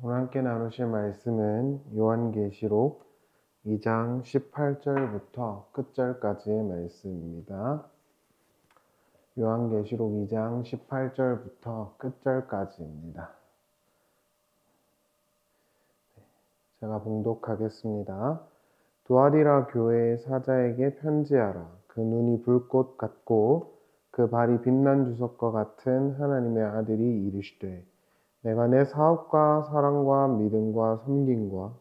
오늘 함께 나누실 말씀은 요한계시록 2장 18절부터 끝절까지의 말씀입니다. 요한계시록 2장 18절부터 끝절까지입니다. 제가 봉독하겠습니다. 두아디라 교회의 사자에게 편지하라. 그 눈이 불꽃 같고 그 발이 빛난 주석과 같은 하나님의 아들이 이르시되 내가 내 사업과 사랑과 믿음과 섬김과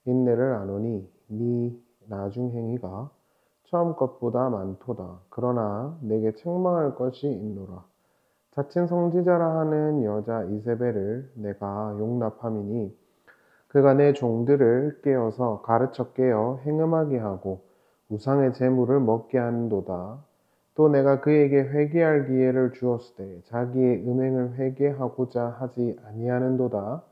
인내를 아노니 네 나중 행위가 처음 것보다 많도다. 그러나 내게 책망할 것이 있노라. 자칭 성지자라 하는 여자 이세벨을 내가 용납함이니 그가 내 종들을 깨어서 가르쳐 깨어 행음하게 하고 우상의 제물을 먹게 하는도다. 또 내가 그에게 회개할 기회를 주었으되 자기의 음행을 회개하고자 하지 아니하는도다.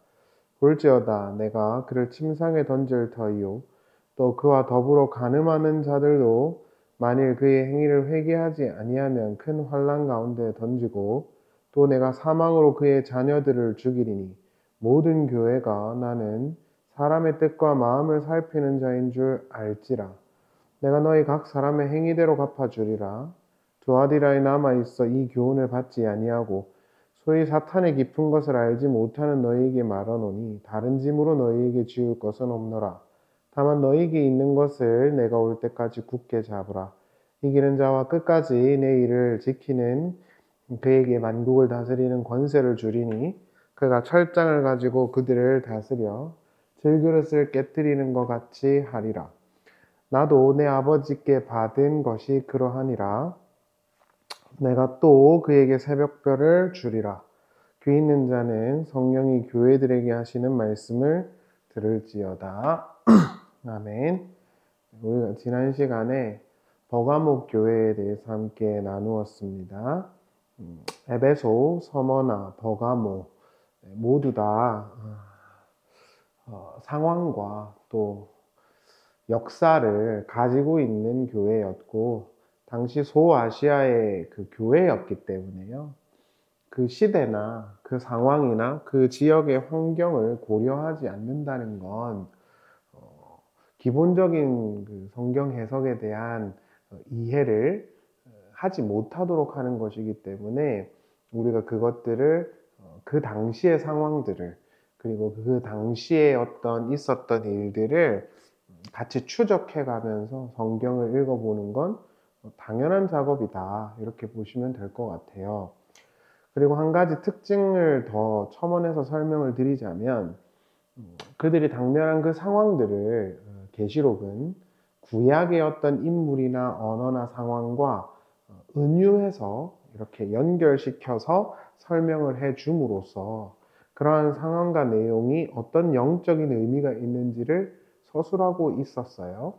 볼지어다 내가 그를 침상에 던질 터이요 또 그와 더불어 간음하는 자들도 만일 그의 행위를 회개하지 아니하면 큰 환난 가운데 던지고 또 내가 사망으로 그의 자녀들을 죽이리니 모든 교회가 나는 사람의 뜻과 마음을 살피는 자인 줄 알지라. 내가 너희 각 사람의 행위대로 갚아주리라. 두아디라에 남아있어 이 교훈을 받지 아니하고 소위 사탄의 깊은 것을 알지 못하는 너희에게 말하노니 다른 짐으로 너희에게 지울 것은 없노라. 다만 너희에게 있는 것을 내가 올 때까지 굳게 잡으라. 이기는 자와 끝까지 내 일을 지키는 그에게 만국을 다스리는 권세를 주리니 그가 철장을 가지고 그들을 다스려 질그릇을 깨뜨리는 것 같이 하리라. 나도 내 아버지께 받은 것이 그러하니라. 내가 또 그에게 새벽별을 주리라. 귀 있는 자는 성령이 교회들에게 하시는 말씀을 들을지어다. 아멘. 우리가 지난 시간에 버가모 교회에 대해서 함께 나누었습니다. 에베소, 서머나, 버가모 모두 다 상황과 또 역사를 가지고 있는 교회였고 당시 소아시아의 그 교회였기 때문에요. 그 시대나 그 상황이나 그 지역의 환경을 고려하지 않는다는 건 기본적인 그 성경 해석에 대한 이해를 하지 못하도록 하는 것이기 때문에 우리가 그것들을 그 당시의 상황들을 그리고 그 당시에 어떤 있었던 일들을 같이 추적해 가면서 성경을 읽어보는 건 당연한 작업이다 이렇게 보시면 될 것 같아요. 그리고 한 가지 특징을 더 첨언해서 설명을 드리자면 그들이 당면한 그 상황들을 계시록은 구약의 어떤 인물이나 언어나 상황과 은유해서 이렇게 연결시켜서 설명을 해 줌으로써 그러한 상황과 내용이 어떤 영적인 의미가 있는지를 서술하고 있었어요.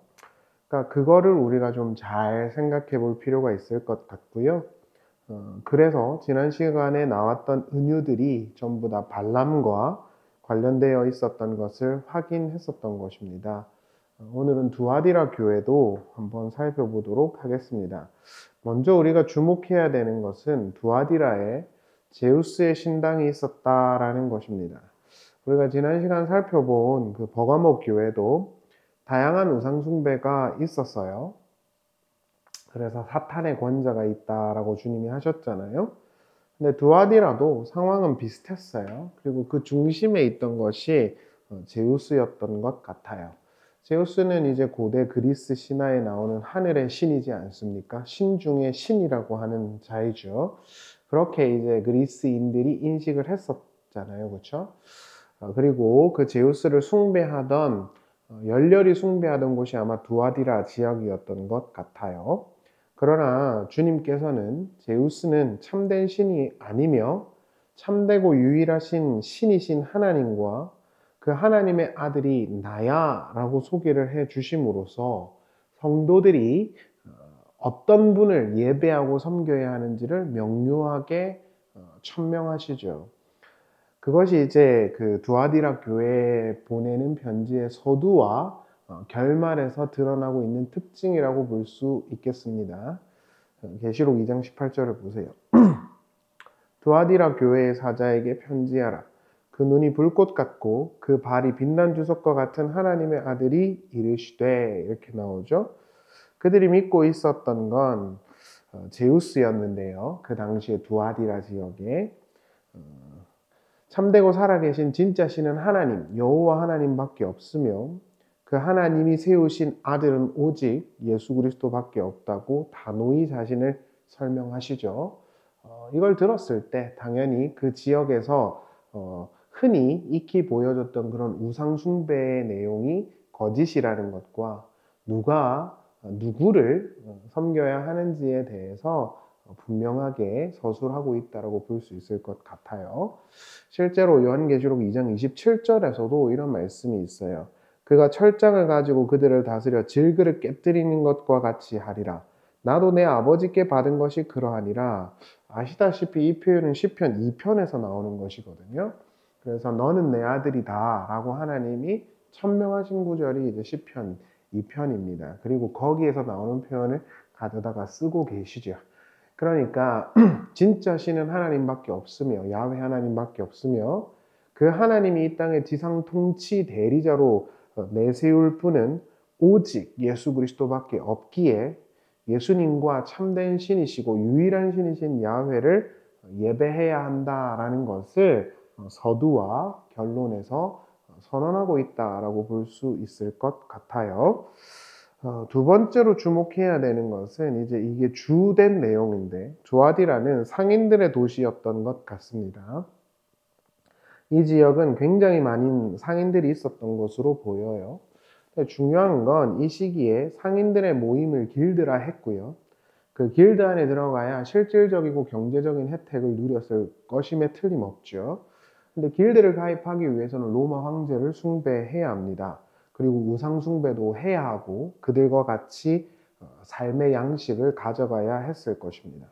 그러니까 그거를 우리가 좀 잘 생각해 볼 필요가 있을 것 같고요. 그래서 지난 시간에 나왔던 은유들이 전부 다 발람과 관련되어 있었던 것을 확인했었던 것입니다. 오늘은 두아디라 교회도 한번 살펴보도록 하겠습니다. 먼저 우리가 주목해야 되는 것은 두아디라에 제우스의 신당이 있었다라는 것입니다. 우리가 지난 시간 살펴본 그 버가모 교회도 다양한 우상숭배가 있었어요. 그래서 사탄의 권자가 있다라고 주님이 하셨잖아요. 근데 두아디라도 상황은 비슷했어요. 그리고 그 중심에 있던 것이 제우스였던 것 같아요. 제우스는 이제 고대 그리스 신화에 나오는 하늘의 신이지 않습니까? 신 중에 신이라고 하는 자이죠. 그렇게 이제 그리스인들이 인식을 했었잖아요. 그렇죠? 그리고 그 제우스를 숭배하던 열렬히 숭배하던 곳이 아마 두아디라 지역이었던 것 같아요. 그러나 주님께서는 제우스는 참된 신이 아니며 참되고 유일하신 신이신 하나님과 그 하나님의 아들이 나야 라고 소개를 해 주심으로써 성도들이 어떤 분을 예배하고 섬겨야 하는지를 명료하게 천명하시죠. 그것이 이제 그 두아디라 교회에 보내는 편지의 서두와 결말에서 드러나고 있는 특징이라고 볼 수 있겠습니다. 계시록 2장 18절을 보세요. 두아디라 교회의 사자에게 편지하라. 그 눈이 불꽃 같고 그 발이 빛난 주석과 같은 하나님의 아들이 이르시되, 이렇게 나오죠. 그들이 믿고 있었던 건 제우스였는데요. 그 당시에 두아디라 지역에 참되고 살아계신 진짜 신은 하나님, 여호와 하나님밖에 없으며 그 하나님이 세우신 아들은 오직 예수 그리스도밖에 없다고 단호히 자신을 설명하시죠. 이걸 들었을 때 당연히 그 지역에서 흔히 익히 보여줬던 그런 우상 숭배의 내용이 거짓이라는 것과 누가 누구를 섬겨야 하는지에 대해서 분명하게 서술하고 있다고 볼 수 있을 것 같아요. 실제로 요한계시록 2장 27절에서도 이런 말씀이 있어요. 그가 철장을 가지고 그들을 다스려 질그릇 깨뜨리는 것과 같이 하리라. 나도 내 아버지께 받은 것이 그러하니라. 아시다시피 이 표현은 시편 2편에서 나오는 것이거든요. 그래서 너는 내 아들이다 라고 하나님이 천명하신 구절이 이제 시편 2편입니다. 그리고 거기에서 나오는 표현을 가져다가 쓰고 계시죠. 그러니까 진짜 신은 하나님밖에 없으며 야훼 하나님밖에 없으며 그 하나님이 이 땅의 지상 통치 대리자로 내세울 분은 오직 예수 그리스도밖에 없기에 예수님과 참된 신이시고 유일한 신이신 야훼를 예배해야 한다라는 것을 서두와 결론에서 선언하고 있다라고 볼 수 있을 것 같아요. 두 번째로 주목해야 되는 것은 이제 이게 주된 내용인데 두아디라는 상인들의 도시였던 것 같습니다. 이 지역은 굉장히 많은 상인들이 있었던 것으로 보여요. 중요한 건 이 시기에 상인들의 모임을 길드라 했고요. 그 길드 안에 들어가야 실질적이고 경제적인 혜택을 누렸을 것임에 틀림없죠. 근데 길드를 가입하기 위해서는 로마 황제를 숭배해야 합니다. 그리고 우상 숭배도 해야 하고 그들과 같이 삶의 양식을 가져가야 했을 것입니다.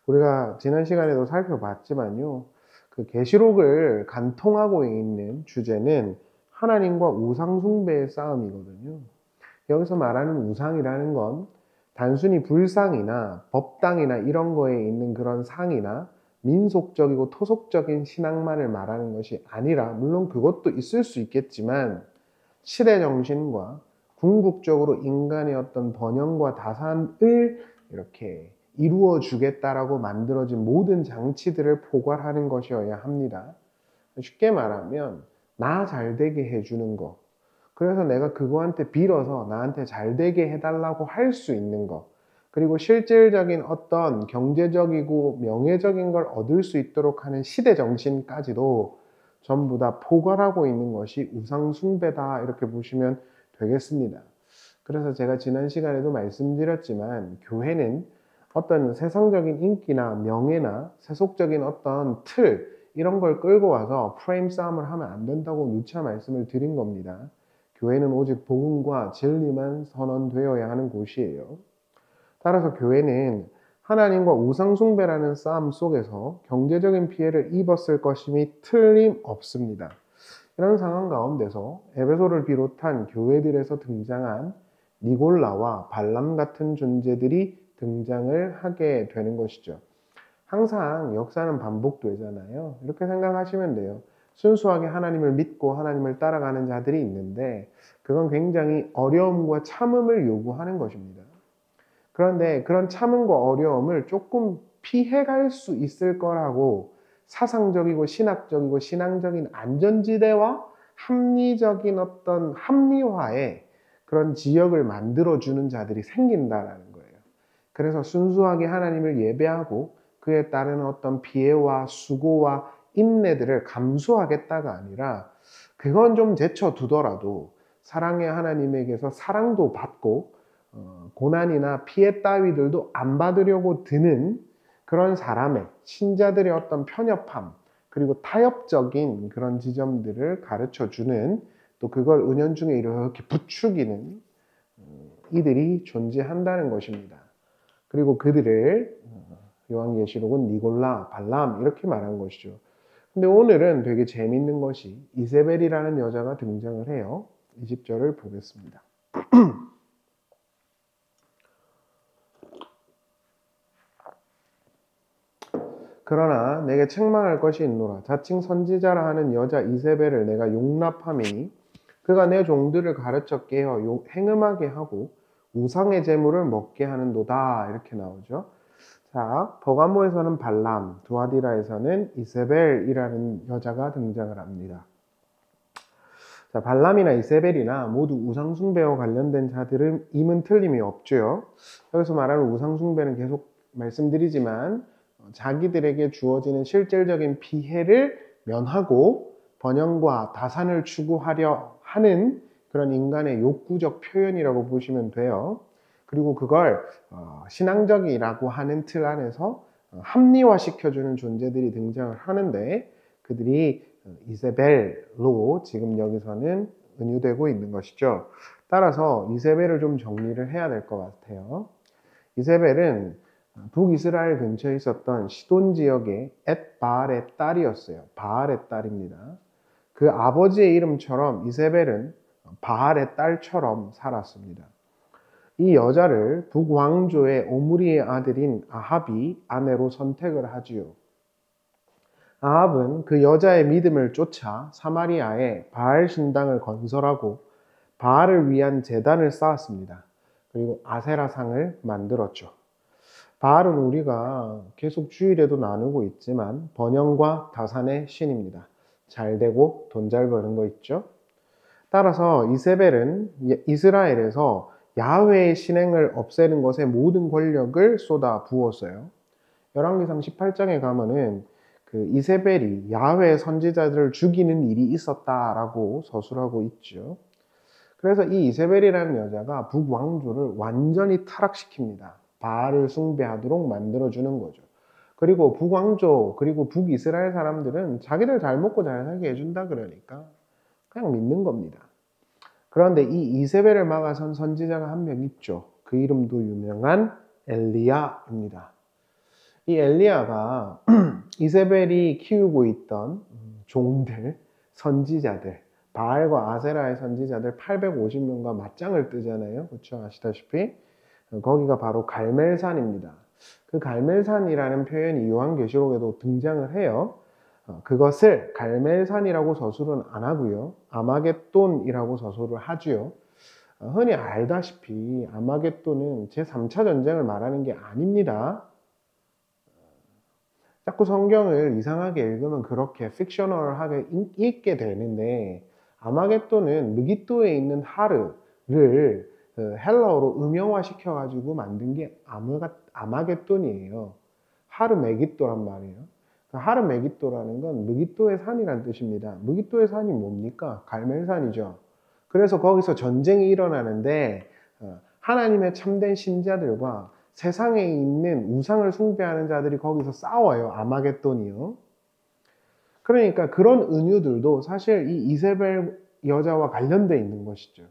우리가 지난 시간에도 살펴봤지만요. 그 계시록을 간통하고 있는 주제는 하나님과 우상 숭배의 싸움이거든요. 여기서 말하는 우상이라는 건 단순히 불상이나 법당이나 이런 거에 있는 그런 상이나 민속적이고 토속적인 신앙만을 말하는 것이 아니라, 물론 그것도 있을 수 있겠지만 시대 정신과 궁극적으로 인간의 어떤 번영과 다산을 이렇게 이루어 주겠다라고 만들어진 모든 장치들을 포괄하는 것이어야 합니다. 쉽게 말하면 나 잘되게 해주는 거, 그래서 내가 그거한테 빌어서 나한테 잘되게 해달라고 할 수 있는 거, 그리고 실질적인 어떤 경제적이고 명예적인 걸 얻을 수 있도록 하는 시대 정신까지도 전부 다 포괄하고 있는 것이 우상 숭배다, 이렇게 보시면 되겠습니다. 그래서 제가 지난 시간에도 말씀드렸지만 교회는 어떤 세상적인 인기나 명예나 세속적인 어떤 틀, 이런 걸 끌고 와서 프레임 싸움을 하면 안 된다고 누차 말씀을 드린 겁니다. 교회는 오직 복음과 진리만 선언되어야 하는 곳이에요. 따라서 교회는 하나님과 우상 숭배라는 싸움 속에서 경제적인 피해를 입었을 것임이 틀림없습니다. 이런 상황 가운데서 에베소를 비롯한 교회들에서 등장한 니골라와 발람 같은 존재들이 등장을 하게 되는 것이죠. 항상 역사는 반복되잖아요. 이렇게 생각하시면 돼요. 순수하게 하나님을 믿고 하나님을 따라가는 자들이 있는데 그건 굉장히 어려움과 참음을 요구하는 것입니다. 그런데 그런 참음과 어려움을 조금 피해갈 수 있을 거라고 사상적이고 신학적이고 신앙적인 안전지대와 합리적인 어떤 합리화의 그런 지역을 만들어주는 자들이 생긴다라는 거예요. 그래서 순수하게 하나님을 예배하고 그에 따른 어떤 피해와 수고와 인내들을 감수하겠다가 아니라 그건 좀 제쳐두더라도 사랑의 하나님에게서 사랑도 받고 고난이나 피해 따위들도 안 받으려고 드는 그런 사람의 신자들의 어떤 편협함 그리고 타협적인 그런 지점들을 가르쳐주는, 또 그걸 은연중에 이렇게 부추기는 이들이 존재한다는 것입니다. 그리고 그들을 요한계시록은 니골라, 발람 이렇게 말한 것이죠. 근데 오늘은 되게 재밌는 것이 이세벨이라는 여자가 등장을 해요. 20절을 보겠습니다. 그러나 내게 책망할 것이 있노라. 자칭 선지자라 하는 여자 이세벨을 내가 용납함이니 그가 내 종들을 가르쳐 깨어 행음하게 하고 우상의 제물을 먹게 하는도다. 이렇게 나오죠. 자, 버가모에서는 발람, 두아디라에서는 이세벨이라는 여자가 등장을 합니다. 자, 발람이나 이세벨이나 모두 우상숭배와 관련된 자들임은 틀림이 없죠. 여기서 말하는 우상숭배는 계속 말씀드리지만 자기들에게 주어지는 실질적인 피해를 면하고 번영과 다산을 추구하려 하는 그런 인간의 욕구적 표현이라고 보시면 돼요. 그리고 그걸 신앙적이라고 하는 틀 안에서 합리화시켜주는 존재들이 등장을 하는데 그들이 이세벨로 지금 여기서는 은유되고 있는 것이죠. 따라서 이세벨을 좀 정리를 해야 될 것 같아요. 이세벨은 북이스라엘 근처에 있었던 시돈 지역의 엣바알의 딸이었어요. 바알의 딸입니다. 그 아버지의 이름처럼 이세벨은 바알의 딸처럼 살았습니다. 이 여자를 북왕조의 오므리의 아들인 아합이 아내로 선택을 하지요. 아합은 그 여자의 믿음을 쫓아 사마리아에 바알 신당을 건설하고 바알을 위한 제단을 쌓았습니다. 그리고 아세라상을 만들었죠. 바알은 우리가 계속 주일에도 나누고 있지만 번영과 다산의 신입니다. 잘 되고 돈 잘 버는 거 있죠. 따라서 이세벨은 이스라엘에서 야훼의 신행을 없애는 것에 모든 권력을 쏟아 부었어요. 열왕기상 18장에 가면은 그 이세벨이 야훼 선지자들을 죽이는 일이 있었다라고 서술하고 있죠. 그래서 이 이세벨이라는 여자가 북왕조를 완전히 타락시킵니다. 바알을 숭배하도록 만들어주는 거죠. 그리고 북왕조, 그리고 북이스라엘 사람들은 자기들 잘 먹고 잘 살게 해준다 그러니까 그냥 믿는 겁니다. 그런데 이 이세벨을 막아선 선지자가 한 명 있죠. 그 이름도 유명한 엘리야입니다. 이 엘리야가 이세벨이 키우고 있던 종들, 선지자들, 바알과 아세라의 선지자들 850명과 맞짱을 뜨잖아요. 그렇죠? 아시다시피 거기가 바로 갈멜산입니다. 그 갈멜산이라는 표현이 요한계시록에도 등장을 해요. 그것을 갈멜산이라고 서술은 안 하고요. 아마겟돈이라고 서술을 하지요. 흔히 알다시피 아마겟돈은 제3차 전쟁을 말하는 게 아닙니다. 자꾸 성경을 이상하게 읽으면 그렇게 픽셔널하게 읽게 되는데 아마겟돈은 느깃도에 있는 하르를 헬라어로 음영화시켜 가지고 만든 게 아마겟돈이에요. 하르메기또란 말이에요. 하르메기또라는 건 느깃도의 산이란 뜻입니다. 느깃도의 산이 뭡니까? 갈멜산이죠. 그래서 거기서 전쟁이 일어나는데 하나님의 참된 신자들과 세상에 있는 우상을 숭배하는 자들이 거기서 싸워요. 아마겟돈이요. 그러니까 그런 은유들도 사실 이 이세벨 여자와 관련되어 있는 것이죠.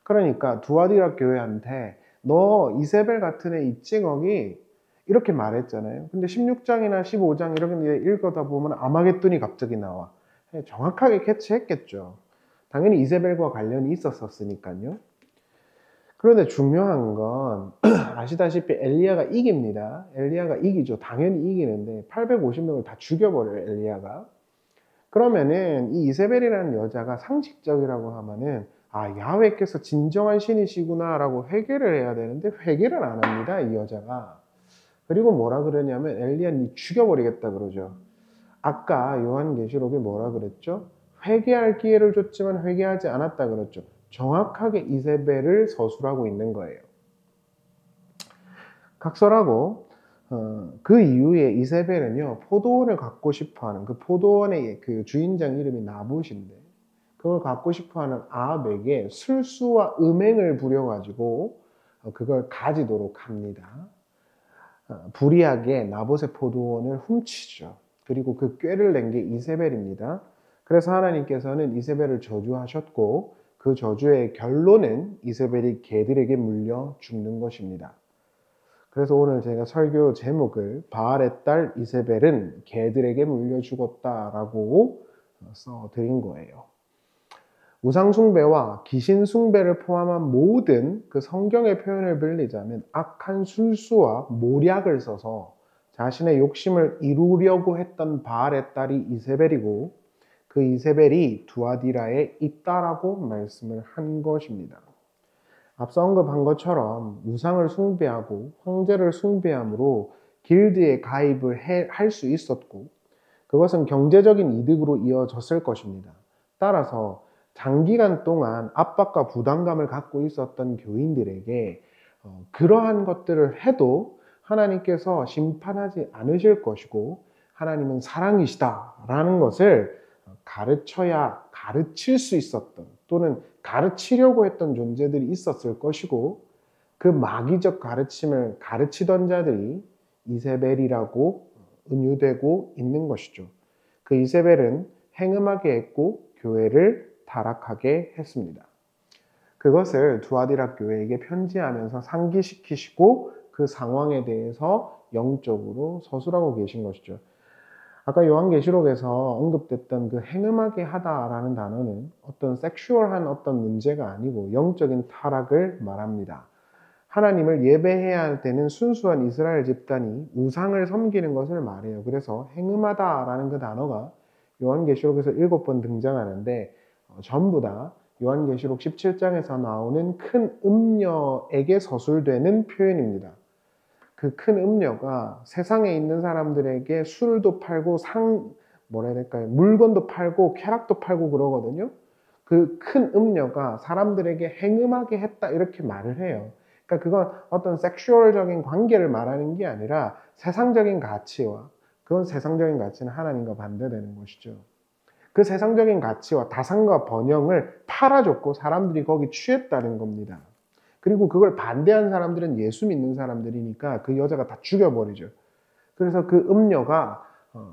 그러니까 두아디라 교회한테 너 이세벨 같은 애 있지 거기? 이렇게 말했잖아요. 근데 16장이나 15장 이렇게 읽다 보면 아마겟돈이 갑자기 나와. 정확하게 캐치했겠죠. 당연히 이세벨과 관련이 있었으니까요. 그런데 중요한 건 아시다시피 엘리야가 이깁니다. 엘리야가 이기죠. 당연히 이기는데 850명을 다 죽여버려요. 엘리야가. 그러면은 이 이세벨이라는 여자가 상식적이라고 하면은 야훼께서 진정한 신이시구나 라고 회개를 해야 되는데 회개를 안 합니다. 이 여자가. 그리고 뭐라 그러냐면 엘리야 니 죽여버리겠다 그러죠. 아까 요한계시록에 뭐라 그랬죠? 회개할 기회를 줬지만 회개하지 않았다 그랬죠. 정확하게 이세벨을 서술하고 있는 거예요. 각설하고 그 이후에 이세벨은요 포도원을 갖고 싶어하는 그 포도원의 그 주인장 이름이 나봇인데 그걸 갖고 싶어하는 아합에게 술수와 음행을 부려가지고 그걸 가지도록 합니다. 불의하게 나봇의 포도원을 훔치죠. 그리고 그 꾀를 낸 게 이세벨입니다. 그래서 하나님께서는 이세벨을 저주하셨고 그 저주의 결론은 이세벨이 개들에게 물려 죽는 것입니다. 그래서 오늘 제가 설교 제목을 바알의 딸 이세벨은 개들에게 물려 죽었다라고 써드린 거예요. 우상숭배와 귀신숭배를 포함한 모든 그 성경의 표현을 빌리자면 악한 술수와 모략을 써서 자신의 욕심을 이루려고 했던 바알의 딸이 이세벨이고 그 이세벨이 두아디라에 있다라고 말씀을 한 것입니다. 앞서 언급한 것처럼 우상을 숭배하고 황제를 숭배함으로 길드에 가입을 할 수 있었고 그것은 경제적인 이득으로 이어졌을 것입니다. 따라서 장기간 동안 압박과 부담감을 갖고 있었던 교인들에게 그러한 것들을 해도 하나님께서 심판하지 않으실 것이고 하나님은 사랑이시다라는 것을 가르쳐야 가르칠 수 있었던 또는 가르치려고 했던 존재들이 있었을 것이고 그 마귀적 가르침을 가르치던 자들이 이세벨이라고 은유되고 있는 것이죠. 그 이세벨은 행음하게 했고 교회를 타락하게 했습니다. 그것을 두아디라 교회에게 편지하면서 상기시키시고 그 상황에 대해서 영적으로 서술하고 계신 것이죠. 아까 요한계시록에서 언급됐던 그 행음하게 하다라는 단어는 어떤 섹슈얼한 어떤 문제가 아니고 영적인 타락을 말합니다. 하나님을 예배해야 되는 순수한 이스라엘 집단이 우상을 섬기는 것을 말해요. 그래서 행음하다라는 그 단어가 요한계시록에서 7번 등장하는데 전부 다 요한계시록 17장에서 나오는 큰 음녀에게 서술되는 표현입니다. 그 큰 음녀가 세상에 있는 사람들에게 술도 팔고 뭐라 해야 될까요? 물건도 팔고 쾌락도 팔고 그러거든요. 그 큰 음녀가 사람들에게 행음하게 했다 이렇게 말을 해요. 그러니까 그건 어떤 섹슈얼적인 관계를 말하는 게 아니라 세상적인 가치와 그건 세상적인 가치는 하나님과 반대되는 것이죠. 그 세상적인 가치와 다상과 번영을 팔아줬고 사람들이 거기 취했다는 겁니다. 그리고 그걸 반대한 사람들은 예수 믿는 사람들이니까 그 여자가 다 죽여버리죠. 그래서 그 음녀가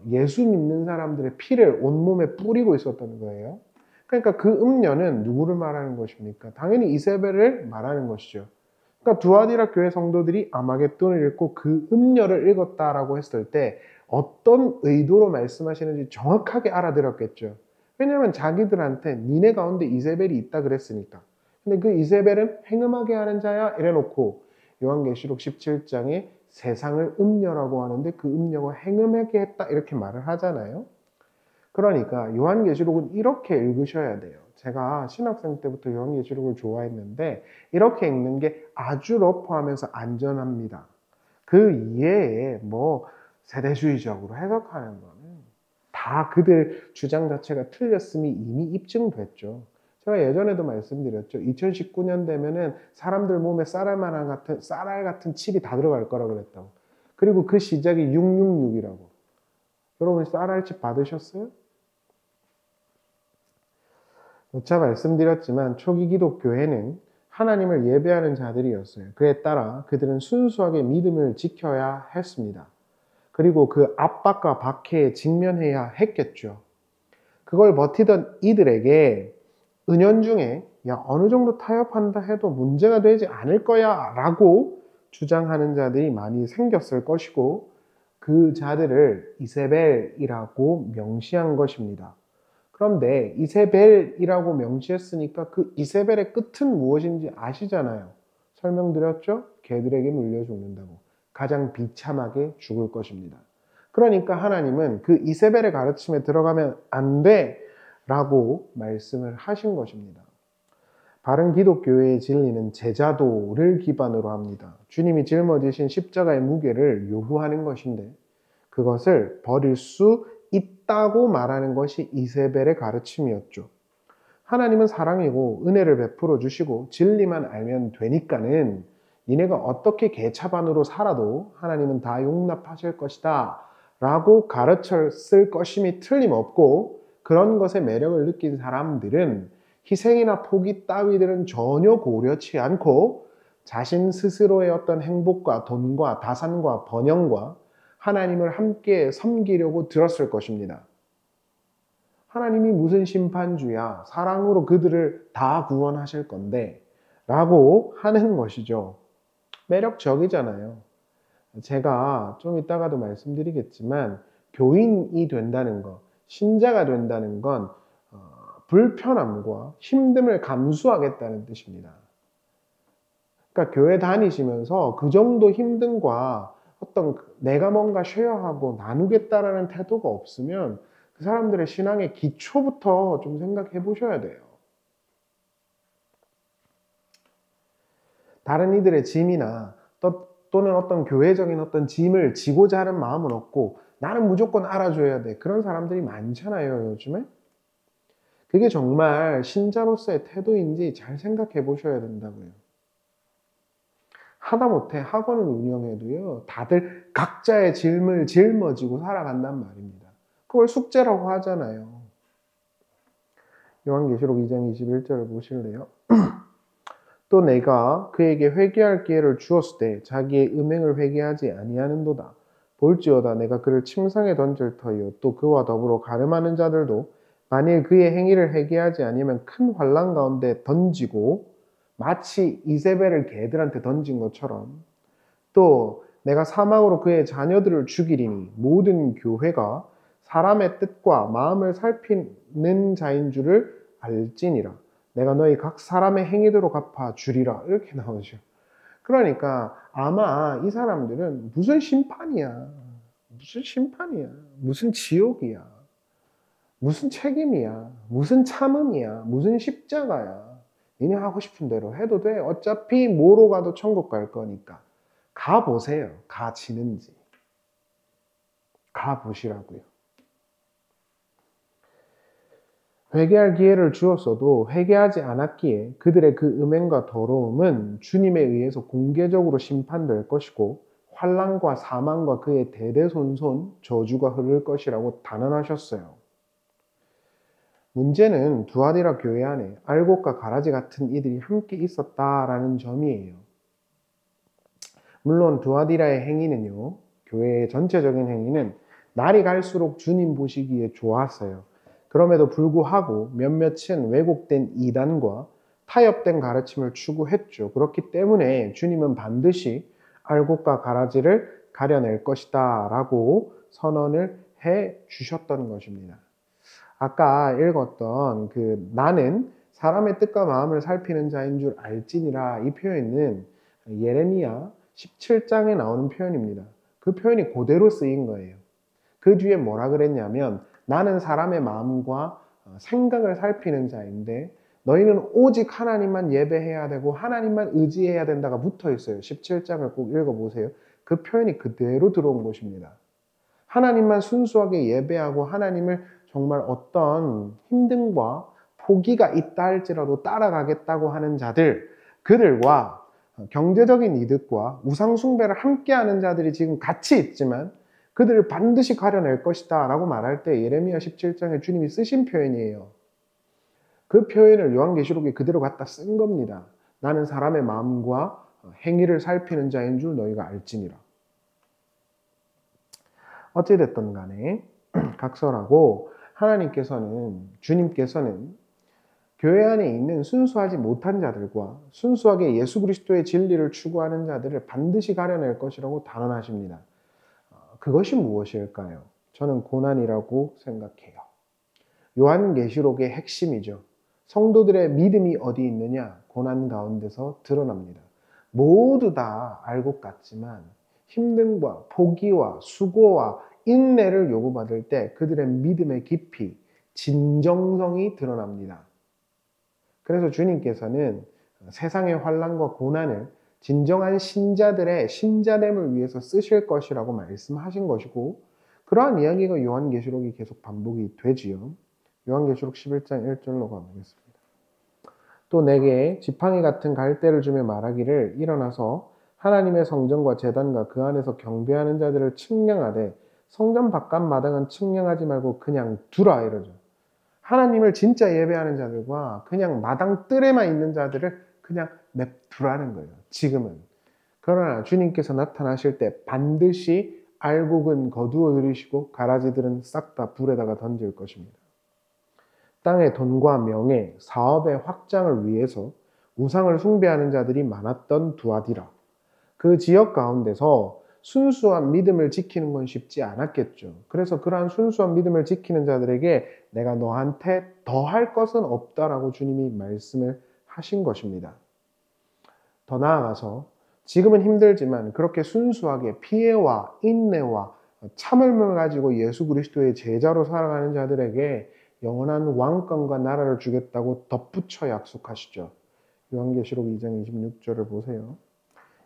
예수 믿는 사람들의 피를 온몸에 뿌리고 있었던 거예요. 그러니까 그 음녀는 누구를 말하는 것입니까? 당연히 이세벨을 말하는 것이죠. 그러니까 두아디라 교회 성도들이 아마겟돈을 읽고 그 음녀를 읽었다라고 했을 때 어떤 의도로 말씀하시는지 정확하게 알아들었겠죠. 왜냐하면 자기들한테 니네 가운데 이세벨이 있다 그랬으니까. 근데 그 이세벨은 행음하게 하는 자야 이래놓고 요한계시록 17장에 세상을 음녀라고 하는데 그 음녀가 행음하게 했다 이렇게 말을 하잖아요. 그러니까 요한계시록은 이렇게 읽으셔야 돼요. 제가 신학생 때부터 요한계시록을 좋아했는데 이렇게 읽는 게 아주 러프하면서 안전합니다. 그 이외에 뭐 세대주의적으로 해석하는 거는 다 그들 주장 자체가 틀렸음이 이미 입증됐죠. 제가 예전에도 말씀드렸죠. 2019년 되면은 사람들 몸에 쌀알 같은 칩이 다 들어갈 거라고 그랬다고. 그리고 그 시작이 666이라고. 여러분 쌀알칩 받으셨어요? 누차 말씀드렸지만 초기 기독교회는 하나님을 예배하는 자들이었어요. 그에 따라 그들은 순수하게 믿음을 지켜야 했습니다. 그리고 그 압박과 박해에 직면해야 했겠죠. 그걸 버티던 이들에게 은연중에 야 어느 정도 타협한다 해도 문제가 되지 않을 거야 라고 주장하는 자들이 많이 생겼을 것이고 그 자들을 이세벨이라고 명시한 것입니다. 그런데 이세벨이라고 명시했으니까 그 이세벨의 끝은 무엇인지 아시잖아요. 설명드렸죠? 개들에게 물려 죽는다고. 가장 비참하게 죽을 것입니다. 그러니까 하나님은 그 이세벨의 가르침에 들어가면 안 돼 라고 말씀을 하신 것입니다. 바른 기독교회의 진리는 제자도를 기반으로 합니다. 주님이 짊어지신 십자가의 무게를 요구하는 것인데 그것을 버릴 수 있다고 말하는 것이 이세벨의 가르침이었죠. 하나님은 사랑이고 은혜를 베풀어 주시고 진리만 알면 되니까는 니네가 어떻게 개차반으로 살아도 하나님은 다 용납하실 것이다 라고 가르쳤을 것임이 틀림없고 그런 것에 매력을 느낀 사람들은 희생이나 포기 따위들은 전혀 고려치 않고 자신 스스로의 어떤 행복과 돈과 다산과 번영과 하나님을 함께 섬기려고 들었을 것입니다. 하나님이 무슨 심판주야? 사랑으로 그들을 다 구원하실 건데 라고 하는 것이죠. 매력적이잖아요. 제가 좀 이따가도 말씀드리겠지만 교인이 된다는 것, 신자가 된다는 건 불편함과 힘듦을 감수하겠다는 뜻입니다. 그러니까 교회 다니시면서 그 정도 힘듦과 어떤 내가 뭔가 쉐어하고 나누겠다라는 태도가 없으면 그 사람들의 신앙의 기초부터 좀 생각해 보셔야 돼요. 다른 이들의 짐이나 또는 어떤 교회적인 어떤 짐을 지고자 하는 마음은 없고 나는 무조건 알아줘야 돼. 그런 사람들이 많잖아요, 요즘에. 그게 정말 신자로서의 태도인지 잘 생각해 보셔야 된다고요. 하다못해 학원을 운영해도요, 다들 각자의 짐을 짊어지고 살아간단 말입니다. 그걸 숙제라고 하잖아요. 요한계시록 2장 21절을 보실래요? 또 내가 그에게 회개할 기회를 주었을 때 자기의 음행을 회개하지 아니하는도다. 볼지어다 내가 그를 침상에 던질 터이요 또 그와 더불어 가늠하는 자들도 만일 그의 행위를 회개하지 아니하면 큰 환난 가운데 던지고 마치 이세벨을 개들한테 던진 것처럼 또 내가 사망으로 그의 자녀들을 죽이리니 모든 교회가 사람의 뜻과 마음을 살피는 자인 줄을 알지니라. 내가 너희 각 사람의 행위대로 갚아 주리라. 이렇게 나오죠. 그러니까 아마 이 사람들은 무슨 심판이야. 무슨 심판이야. 무슨 지옥이야. 무슨 책임이야. 무슨 참음이야. 무슨 십자가야. 니네 하고 싶은 대로 해도 돼. 어차피 뭐로 가도 천국 갈 거니까. 가보세요. 가지는지. 가보시라고요. 회개할 기회를 주었어도 회개하지 않았기에 그들의 그 음행과 더러움은 주님에 의해서 공개적으로 심판될 것이고 환난과 사망과 그의 대대손손 저주가 흐를 것이라고 단언하셨어요. 문제는 두아디라 교회 안에 알곡과 가라지 같은 이들이 함께 있었다라는 점이에요. 물론 두아디라의 행위는요, 교회의 전체적인 행위는 날이 갈수록 주님 보시기에 좋았어요. 그럼에도 불구하고 몇몇은 왜곡된 이단과 타협된 가르침을 추구했죠. 그렇기 때문에 주님은 반드시 알곡과 가라지를 가려낼 것이다 라고 선언을 해 주셨던 것입니다. 아까 읽었던 나는 사람의 뜻과 마음을 살피는 자인 줄 알지니라 이 표현은 예레미야 17장에 나오는 표현입니다. 그 표현이 그대로 쓰인 거예요. 그 뒤에 뭐라 그랬냐면 나는 사람의 마음과 생각을 살피는 자인데 너희는 오직 하나님만 예배해야 되고 하나님만 의지해야 된다가 붙어 있어요. 17장을 꼭 읽어보세요. 그 표현이 그대로 들어온 것입니다. 하나님만 순수하게 예배하고 하나님을 정말 어떤 힘듦과 포기가 있다 할지라도 따라가겠다고 하는 자들, 그들과 경제적인 이득과 우상숭배를 함께하는 자들이 지금 같이 있지만 그들을 반드시 가려낼 것이다 라고 말할 때 예레미야 17장에 주님이 쓰신 표현이에요. 그 표현을 요한계시록에 그대로 갖다 쓴 겁니다. 나는 사람의 마음과 행위를 살피는 자인 줄 너희가 알지니라. 어찌됐든 간에 각설하고 주님께서는 교회 안에 있는 순수하지 못한 자들과 순수하게 예수 그리스도의 진리를 추구하는 자들을 반드시 가려낼 것이라고 단언하십니다. 그것이 무엇일까요? 저는 고난이라고 생각해요. 요한계시록의 핵심이죠. 성도들의 믿음이 어디 있느냐? 고난 가운데서 드러납니다. 모두 다 알고 같지만 힘듦과 포기와 수고와 인내를 요구받을 때 그들의 믿음의 깊이, 진정성이 드러납니다. 그래서 주님께서는 세상의 환난과 고난을 진정한 신자들의 신자됨을 위해서 쓰실 것이라고 말씀하신 것이고 그러한 이야기가 요한계시록이 계속 반복이 되지요. 요한계시록 11장 1절로 가보겠습니다. 또 내게 지팡이 같은 갈대를 주며 말하기를 일어나서 하나님의 성전과 제단과 그 안에서 경배하는 자들을 측량하되 성전 바깥 마당은 측량하지 말고 그냥 두라 이러죠. 하나님을 진짜 예배하는 자들과 그냥 마당 뜰에만 있는 자들을 그냥 냅두라는 거예요. 지금은. 그러나 주님께서 나타나실 때 반드시 알곡은 거두어 들이시고 가라지들은 싹 다 불에다가 던질 것입니다. 땅의 돈과 명예, 사업의 확장을 위해서 우상을 숭배하는 자들이 많았던 두아디라. 그 지역 가운데서 순수한 믿음을 지키는 건 쉽지 않았겠죠. 그래서 그러한 순수한 믿음을 지키는 자들에게 내가 너한테 더 할 것은 없다라고 주님이 말씀을 하신 것입니다. 더 나아가서 지금은 힘들지만 그렇게 순수하게 피해와 인내와 참음을 가지고 예수 그리스도의 제자로 살아가는 자들에게 영원한 왕권과 나라를 주겠다고 덧붙여 약속하시죠. 요한계시록 2장 26절을 보세요.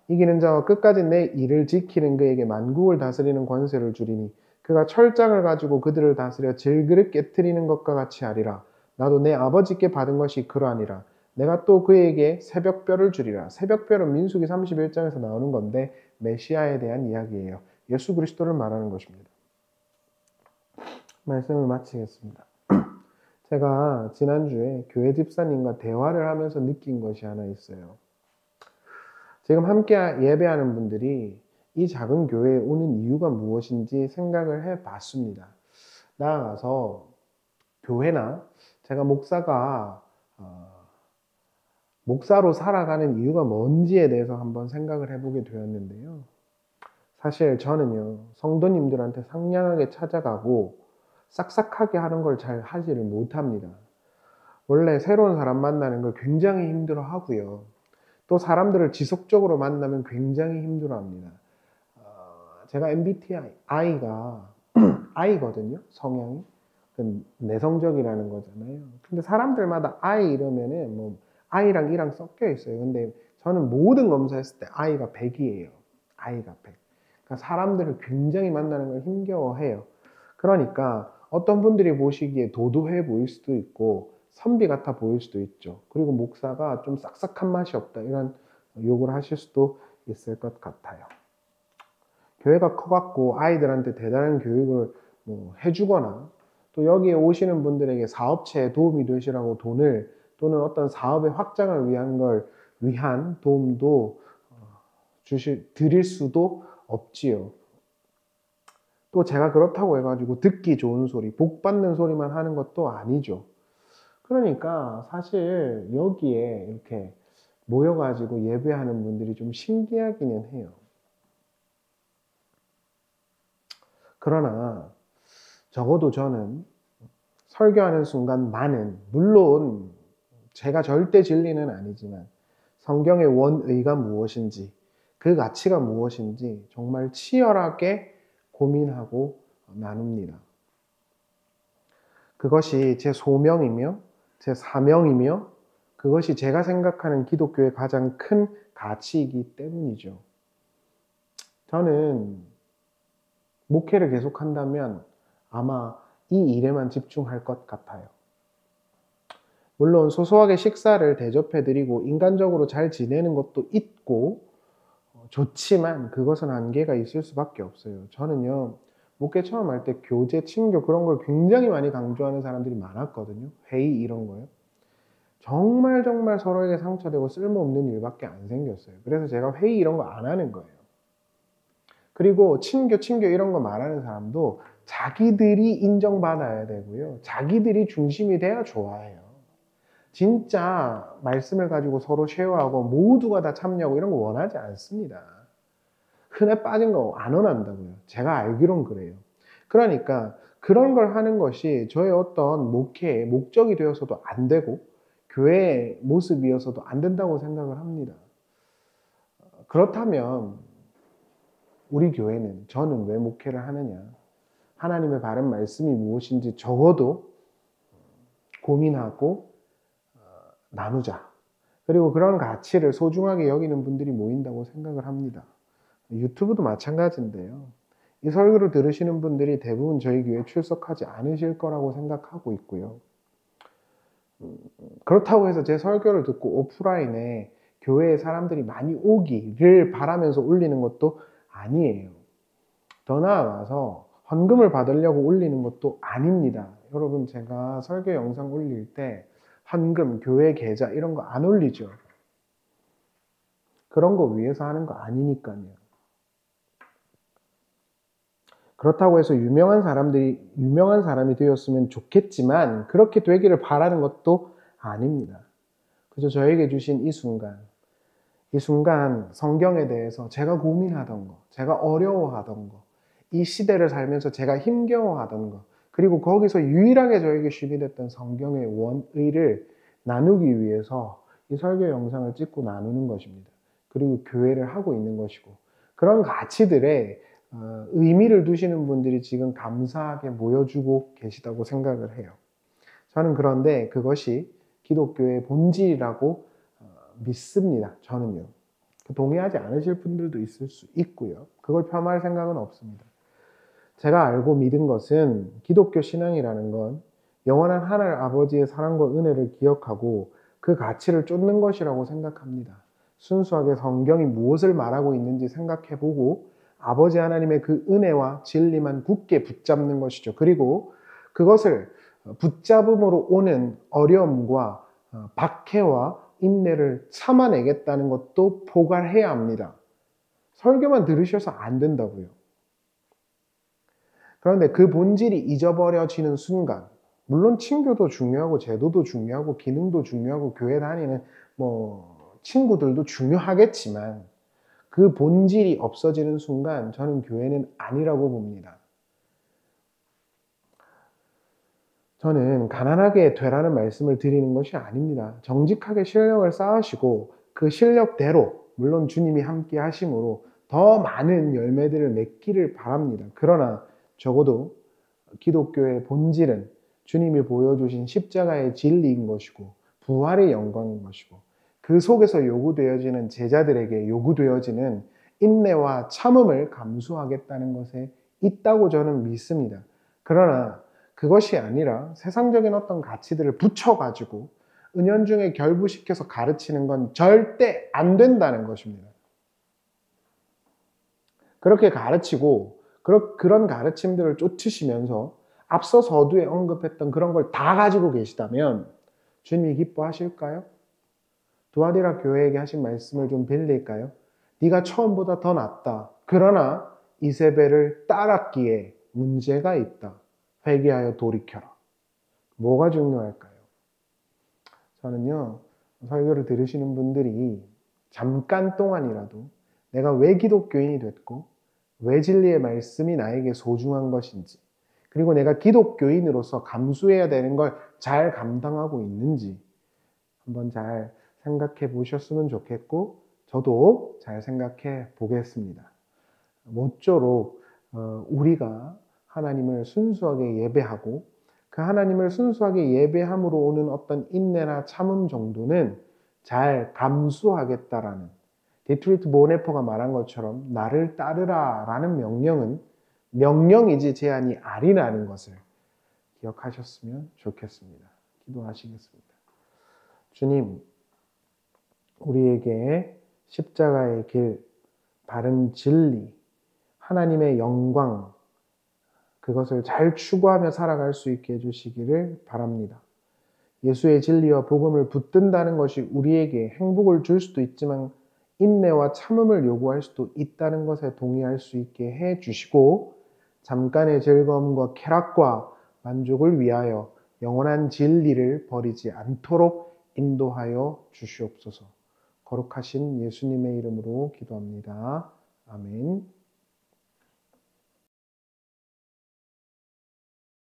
이기는 자와 끝까지 내 일을 지키는 그에게 만국을 다스리는 권세를 주리니 그가 철장을 가지고 그들을 다스려 질그릇 깨트리는 것과 같이 하리라. 나도 내 아버지께 받은 것이 그러하니라. 내가 또 그에게 새벽별을 주리라. 새벽별은 민수기 31장에서 나오는 건데 메시아에 대한 이야기예요. 예수 그리스도를 말하는 것입니다. 말씀을 마치겠습니다. 제가 지난주에 교회 집사님과 대화를 하면서 느낀 것이 하나 있어요. 지금 함께 예배하는 분들이 이 작은 교회에 오는 이유가 무엇인지 생각을 해 봤습니다. 나아가서 교회나 제가 목사로 살아가는 이유가 뭔지에 대해서 한번 생각을 해보게 되었는데요. 사실 저는요, 성도님들한테 상냥하게 찾아가고 싹싹하게 하는 걸 잘 하지를 못합니다. 원래 새로운 사람 만나는 걸 굉장히 힘들어 하고요. 또 사람들을 지속적으로 만나면 굉장히 힘들어 합니다. 제가 MBTI가 I거든요, 성향이. 내성적이라는 거잖아요. 근데 사람들마다 I 이러면은 뭐 I랑 E랑 섞여 있어요. 근데 저는 모든 검사했을 때 I가 100이에요. I가 100. 그러니까 사람들을 굉장히 만나는 걸 힘겨워해요. 그러니까 어떤 분들이 보시기에 도도해 보일 수도 있고 선비 같아 보일 수도 있죠. 그리고 목사가 좀 싹싹한 맛이 없다 이런 욕을 하실 수도 있을 것 같아요. 교회가 커갖고 아이들한테 대단한 교육을 해주거나 또 여기에 오시는 분들에게 사업체에 도움이 되시라고 돈을 또는 어떤 사업의 확장을 위한 도움도 드릴 수도 없지요. 또 제가 그렇다고 해가지고 듣기 좋은 소리, 복 받는 소리만 하는 것도 아니죠. 그러니까 사실 여기에 이렇게 모여가지고 예배하는 분들이 좀 신기하기는 해요. 그러나 적어도 저는 설교하는 순간 물론 제가 절대 진리는 아니지만 성경의 원의가 무엇인지 그 가치가 무엇인지 정말 치열하게 고민하고 나눕니다. 그것이 제 소명이며 제 사명이며 그것이 제가 생각하는 기독교의 가장 큰 가치이기 때문이죠. 저는 목회를 계속한다면 아마 이 일에만 집중할 것 같아요. 물론 소소하게 식사를 대접해드리고 인간적으로 잘 지내는 것도 있고 좋지만 그것은 한계가 있을 수밖에 없어요. 저는요, 목회 처음 할 때 교제, 친교 그런 걸 굉장히 많이 강조하는 사람들이 많았거든요. 회의 이런 거요. 정말 서로에게 상처되고 쓸모없는 일밖에 안 생겼어요. 그래서 제가 회의 이런 거 안 하는 거예요. 그리고 친교 이런 거 말하는 사람도 자기들이 인정받아야 되고요. 자기들이 중심이 돼야 좋아해요. 진짜 말씀을 가지고 서로 쉐어하고 모두가 다 참여하고 이런 거 원하지 않습니다. 흔해 빠진 거 안 원한다고요. 제가 알기론 그래요. 그러니까 그런 걸 하는 것이 저의 어떤 목회의 목적이 되어서도 안 되고 교회의 모습이어서도 안 된다고 생각을 합니다. 그렇다면 우리 교회는 저는 왜 목회를 하느냐? 하나님의 바른 말씀이 무엇인지 적어도 고민하고 나누자. 그리고 그런 가치를 소중하게 여기는 분들이 모인다고 생각을 합니다. 유튜브도 마찬가지인데요. 이 설교를 들으시는 분들이 대부분 저희 교회에 출석하지 않으실 거라고 생각하고 있고요. 그렇다고 해서 제 설교를 듣고 오프라인에 교회에 사람들이 많이 오기를 바라면서 올리는 것도 아니에요. 더 나아가서 헌금을 받으려고 올리는 것도 아닙니다. 여러분, 제가 설교 영상 올릴 때 헌금, 교회 계좌 이런 거 안 올리죠. 그런 거 위해서 하는 거 아니니까요. 그렇다고 해서 유명한 사람이 되었으면 좋겠지만 그렇게 되기를 바라는 것도 아닙니다. 그저 저에게 주신 이 순간 성경에 대해서 제가 고민하던 거, 제가 어려워하던 거, 이 시대를 살면서 제가 힘겨워하던 거, 그리고 거기서 유일하게 저에게 쉼이 됐던 성경의 원의를 나누기 위해서 이 설교 영상을 찍고 나누는 것입니다. 그리고 교회를 하고 있는 것이고, 그런 가치들에 의미를 두시는 분들이 지금 감사하게 모여주고 계시다고 생각을 해요. 저는 그런데 그것이 기독교의 본질이라고 믿습니다. 저는요. 동의하지 않으실 분들도 있을 수 있고요. 그걸 폄하할 생각은 없습니다. 제가 알고 믿은 것은 기독교 신앙이라는 건 영원한 하늘 아버지의 사랑과 은혜를 기억하고 그 가치를 쫓는 것이라고 생각합니다. 순수하게 성경이 무엇을 말하고 있는지 생각해보고 아버지 하나님의 그 은혜와 진리만 굳게 붙잡는 것이죠. 그리고 그것을 붙잡음으로 오는 어려움과 박해와 인내를 참아내겠다는 것도 포괄해야 합니다. 설교만 들으셔서 안 된다고요. 그런데 그 본질이 잊어버려지는 순간, 물론 친교도 중요하고 제도도 중요하고 기능도 중요하고 교회 다니는 친구들도 중요하겠지만 그 본질이 없어지는 순간 저는 교회는 아니라고 봅니다. 저는 가난하게 되라는 말씀을 드리는 것이 아닙니다. 정직하게 실력을 쌓으시고 그 실력대로 물론 주님이 함께 하심으로 더 많은 열매들을 맺기를 바랍니다. 그러나 적어도 기독교의 본질은 주님이 보여주신 십자가의 진리인 것이고 부활의 영광인 것이고 그 속에서 요구되어지는 제자들에게 요구되어지는 인내와 참음을 감수하겠다는 것에 있다고 저는 믿습니다. 그러나 그것이 아니라 세상적인 어떤 가치들을 붙여가지고 은연중에 결부시켜서 가르치는 건 절대 안 된다는 것입니다. 그렇게 가르치고 그런 가르침들을 쫓으시면서 앞서 서두에 언급했던 그런 걸 다 가지고 계시다면 주님이 기뻐하실까요? 두아디라 교회에게 하신 말씀을 좀 빌릴까요? 네가 처음보다 더 낫다. 그러나 이세벨을 따랐기에 문제가 있다. 회개하여 돌이켜라. 뭐가 중요할까요? 저는요, 설교를 들으시는 분들이 잠깐 동안이라도 내가 왜 기독교인이 됐고 왜 진리의 말씀이 나에게 소중한 것인지 그리고 내가 기독교인으로서 감수해야 되는 걸 잘 감당하고 있는지 한번 잘 생각해 보셨으면 좋겠고 저도 잘 생각해 보겠습니다. 모쪼록 우리가 하나님을 순수하게 예배하고 그 하나님을 순수하게 예배함으로 오는 어떤 인내나 참음 정도는 잘 감수하겠다라는 디트리트 보네퍼가 말한 것처럼 나를 따르라 라는 명령은 명령이지 제한이 아니라는 것을 기억하셨으면 좋겠습니다. 기도하시겠습니다. 주님, 우리에게 십자가의 길, 바른 진리, 하나님의 영광, 그것을 잘 추구하며 살아갈 수 있게 해주시기를 바랍니다. 예수의 진리와 복음을 붙든다는 것이 우리에게 행복을 줄 수도 있지만 인내와 참음을 요구할 수도 있다는 것에 동의할 수 있게 해주시고 잠깐의 즐거움과 쾌락과 만족을 위하여 영원한 진리를 버리지 않도록 인도하여 주시옵소서. 거룩하신 예수님의 이름으로 기도합니다. 아멘.